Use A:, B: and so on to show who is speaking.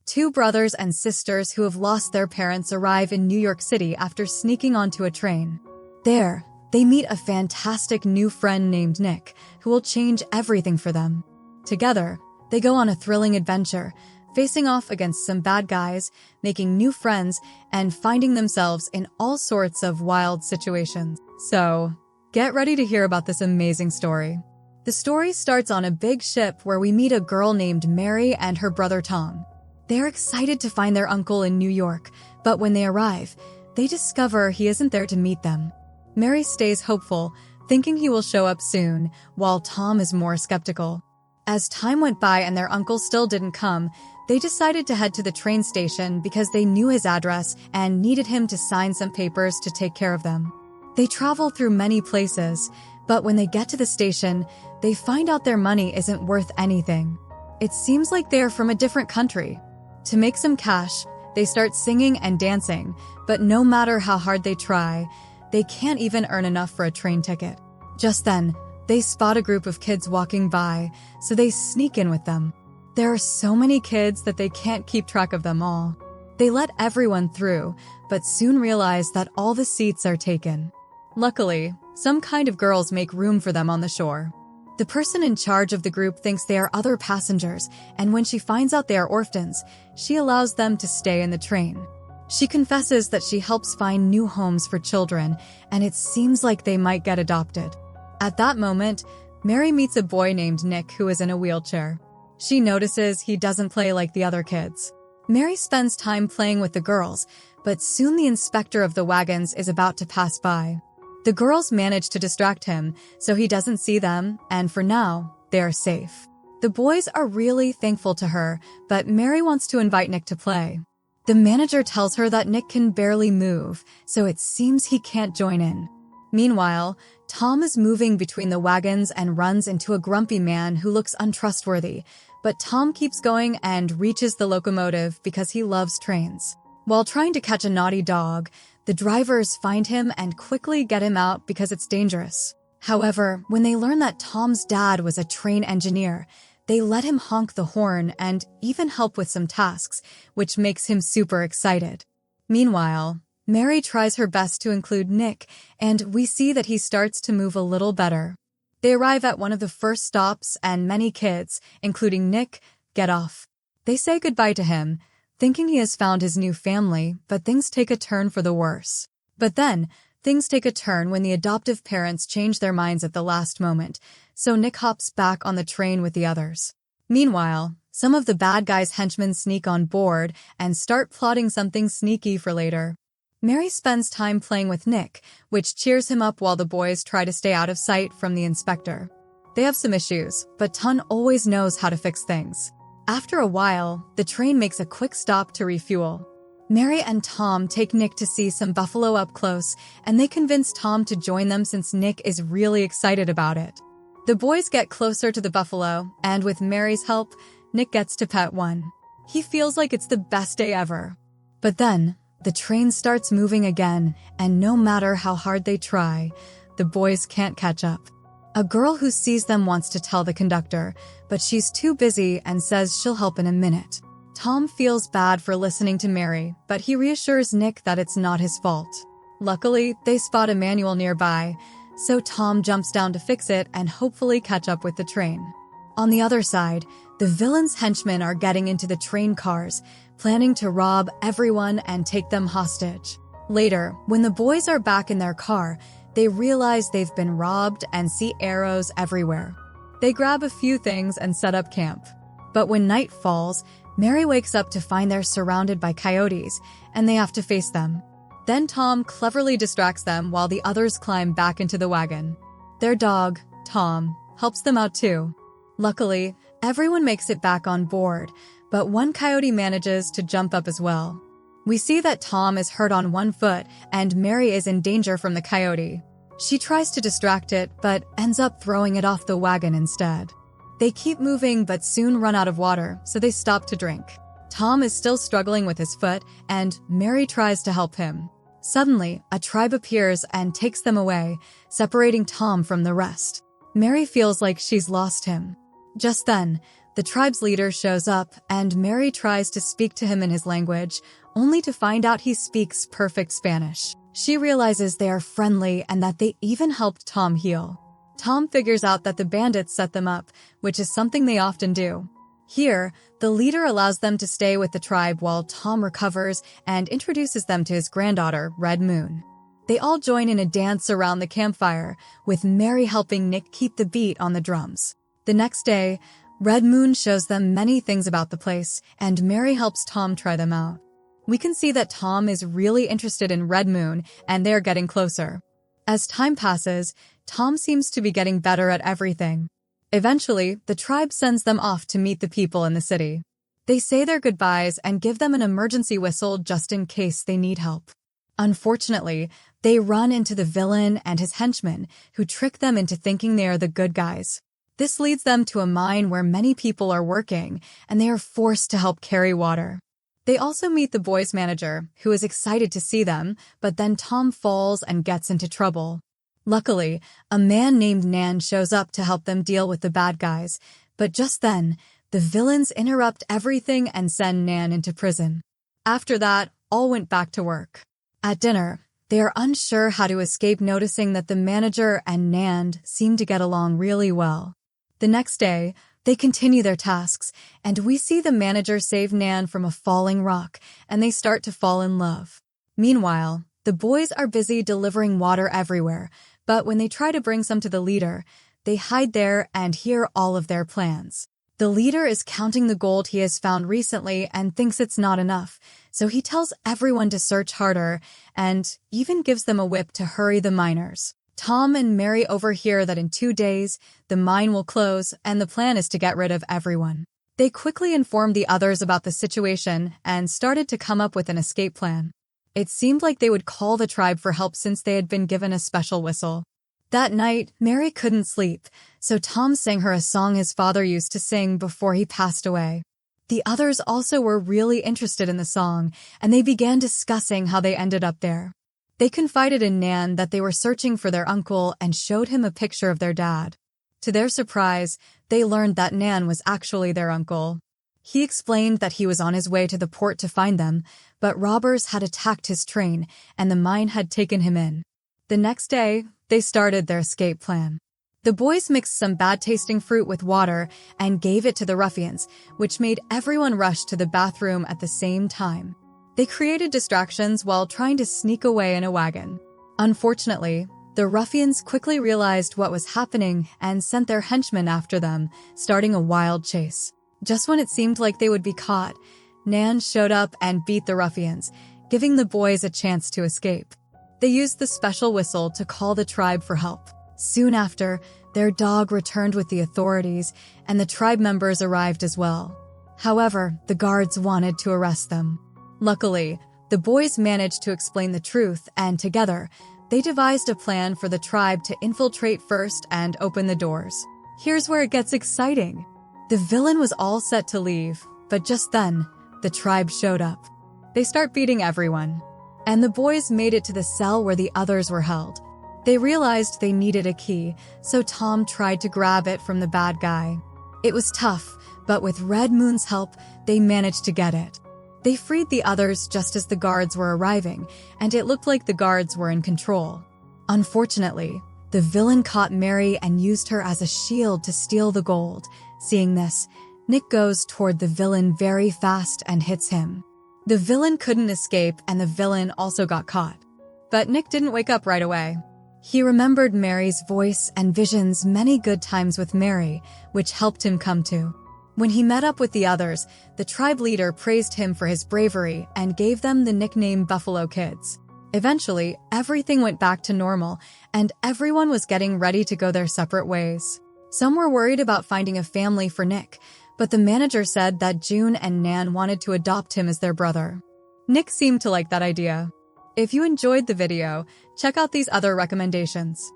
A: Two brothers and sisters who have lost their parents arrive in New York City after sneaking onto a train. There, they meet a fantastic new friend named Nick, who will change everything for them. Together, they go on a thrilling adventure, facing off against some bad guys, making new friends, and finding themselves in all sorts of wild situations. So, get ready to hear about this amazing story. The story starts on a big ship where we meet a girl named Mary and her brother Tom. They're excited to find their uncle in New York, but when they arrive, they discover he isn't there to meet them. Mary stays hopeful, thinking he will show up soon, while Tom is more skeptical. As time went by and their uncle still didn't come, they decided to head to the train station because they knew his address and needed him to sign some papers to take care of them. They travel through many places, but when they get to the station, they find out their money isn't worth anything. It seems like they are from a different country. To make some cash, they start singing and dancing, but no matter how hard they try, they can't even earn enough for a train ticket. Just then, they spot a group of kids walking by, so they sneak in with them. There are so many kids that they can't keep track of them all. They let everyone through, but soon realize that all the seats are taken. Luckily, some kind of girls make room for them on the shore. The person in charge of the group thinks they are other passengers, and when she finds out they are orphans, she allows them to stay in the train. She confesses that she helps find new homes for children, and it seems like they might get adopted. At that moment, Mary meets a boy named Nick who is in a wheelchair. She notices he doesn't play like the other kids. Mary spends time playing with the girls, but soon the inspector of the wagons is about to pass by. The girls manage to distract him, so he doesn't see them, and for now, they are safe. The boys are really thankful to her, but Mary wants to invite Nick to play. The manager tells her that Nick can barely move, so it seems he can't join in. Meanwhile, Tom is moving between the wagons and runs into a grumpy man who looks untrustworthy, but Tom keeps going and reaches the locomotive because he loves trains. While trying to catch a naughty dog, the drivers find him and quickly get him out because it's dangerous. However, when they learn that Tom's dad was a train engineer, they let him honk the horn and even help with some tasks, which makes him super excited. Meanwhile, Mary tries her best to include Nick, and we see that he starts to move a little better. They arrive at one of the first stops, and many kids, including Nick, get off. They say goodbye to him, thinking he has found his new family, but things take a turn for the worse. But then, things take a turn when the adoptive parents change their minds at the last moment, so Nick hops back on the train with the others. Meanwhile, some of the bad guys' henchmen sneak on board and start plotting something sneaky for later. Mary spends time playing with Nick, which cheers him up while the boys try to stay out of sight from the inspector. They have some issues, but Ton always knows how to fix things. After a while, the train makes a quick stop to refuel. Mary and Tom take Nick to see some buffalo up close, and they convince Tom to join them since Nick is really excited about it. The boys get closer to the buffalo, and with Mary's help, Nick gets to pet one. He feels like it's the best day ever. But then, the train starts moving again, and no matter how hard they try, the boys can't catch up. A girl who sees them wants to tell the conductor, but she's too busy and says she'll help in a minute. Tom feels bad for listening to Mary, but he reassures Nick that it's not his fault. Luckily, they spot a manual nearby, so Tom jumps down to fix it and hopefully catch up with the train. On the other side, the villain's henchmen are getting into the train cars, planning to rob everyone and take them hostage. Later, when the boys are back in their car, they realize they've been robbed and see arrows everywhere. They grab a few things and set up camp. But when night falls, Mary wakes up to find they're surrounded by coyotes, and they have to face them. Then Tom cleverly distracts them while the others climb back into the wagon. Their dog, Tom, helps them out too. Luckily, everyone makes it back on board, but one coyote manages to jump up as well. We see that Tom is hurt on one foot and Mary is in danger from the coyote. She tries to distract it, but ends up throwing it off the wagon instead. They keep moving but soon run out of water, so they stop to drink. Tom is still struggling with his foot, and Mary tries to help him. Suddenly, a tribe appears and takes them away, separating Tom from the rest. Mary feels like she's lost him. Just then, The tribe's leader shows up, and Mary tries to speak to him in his language, only to find out he speaks perfect Spanish. She realizes they are friendly and that they even helped Tom heal. Tom figures out that the bandits set them up, which is something they often do. Here, the leader allows them to stay with the tribe while Tom recovers and introduces them to his granddaughter, Red Moon. They all join in a dance around the campfire, with Mary helping Nick keep the beat on the drums. The next day, Red Moon shows them many things about the place, and Mary helps Tom try them out. We can see that Tom is really interested in Red Moon, and they're getting closer. As time passes, Tom seems to be getting better at everything. Eventually, the tribe sends them off to meet the people in the city. They say their goodbyes and give them an emergency whistle just in case they need help. Unfortunately, they run into the villain and his henchmen, who trick them into thinking they are the good guys. This leads them to a mine where many people are working, and they are forced to help carry water. They also meet the boys' manager, who is excited to see them, but then Tom falls and gets into trouble. Luckily, a man named Nan shows up to help them deal with the bad guys, but just then, the villains interrupt everything and send Nan into prison. After that, all went back to work. At dinner, they are unsure how to escape noticing that the manager and Nan seem to get along really well. The next day, they continue their tasks, and we see the manager save Nan from a falling rock, and they start to fall in love. Meanwhile, the boys are busy delivering water everywhere, but when they try to bring some to the leader, they hide there and hear all of their plans. The leader is counting the gold he has found recently and thinks it's not enough, so he tells everyone to search harder and even gives them a whip to hurry the miners. Tom and Mary overhear that in 2 days, the mine will close and the plan is to get rid of everyone. They quickly informed the others about the situation and started to come up with an escape plan. It seemed like they would call the tribe for help since they had been given a special whistle. That night, Mary couldn't sleep, so Tom sang her a song his father used to sing before he passed away. The others also were really interested in the song, and they began discussing how they ended up there. They confided in Nan that they were searching for their uncle and showed him a picture of their dad. To their surprise, they learned that Nan was actually their uncle. He explained that he was on his way to the port to find them, but robbers had attacked his train and the mine had taken him in. The next day, they started their escape plan. The boys mixed some bad-tasting fruit with water and gave it to the ruffians, which made everyone rush to the bathroom at the same time. They created distractions while trying to sneak away in a wagon. Unfortunately, the ruffians quickly realized what was happening and sent their henchmen after them, starting a wild chase. Just when it seemed like they would be caught, Nan showed up and beat the ruffians, giving the boys a chance to escape. They used the special whistle to call the tribe for help. Soon after, their dog returned with the authorities, and the tribe members arrived as well. However, the guards wanted to arrest them. Luckily, the boys managed to explain the truth, and together, they devised a plan for the tribe to infiltrate first and open the doors. Here's where it gets exciting. The villain was all set to leave, but just then, the tribe showed up. They start beating everyone, and the boys made it to the cell where the others were held. They realized they needed a key, so Tom tried to grab it from the bad guy. It was tough, but with Red Moon's help, they managed to get it. They freed the others just as the guards were arriving, and it looked like the guards were in control. Unfortunately, the villain caught Mary and used her as a shield to steal the gold. Seeing this, Nick goes toward the villain very fast and hits him. The villain couldn't escape, and the villain also got caught. But Nick didn't wake up right away. He remembered Mary's voice and visions many good times with Mary, which helped him come to. When he met up with the others, the tribe leader praised him for his bravery and gave them the nickname Buffalo Kids. Eventually, everything went back to normal, and everyone was getting ready to go their separate ways. Some were worried about finding a family for Nick, but the manager said that June and Nan wanted to adopt him as their brother. Nick seemed to like that idea. If you enjoyed the video, check out these other recommendations.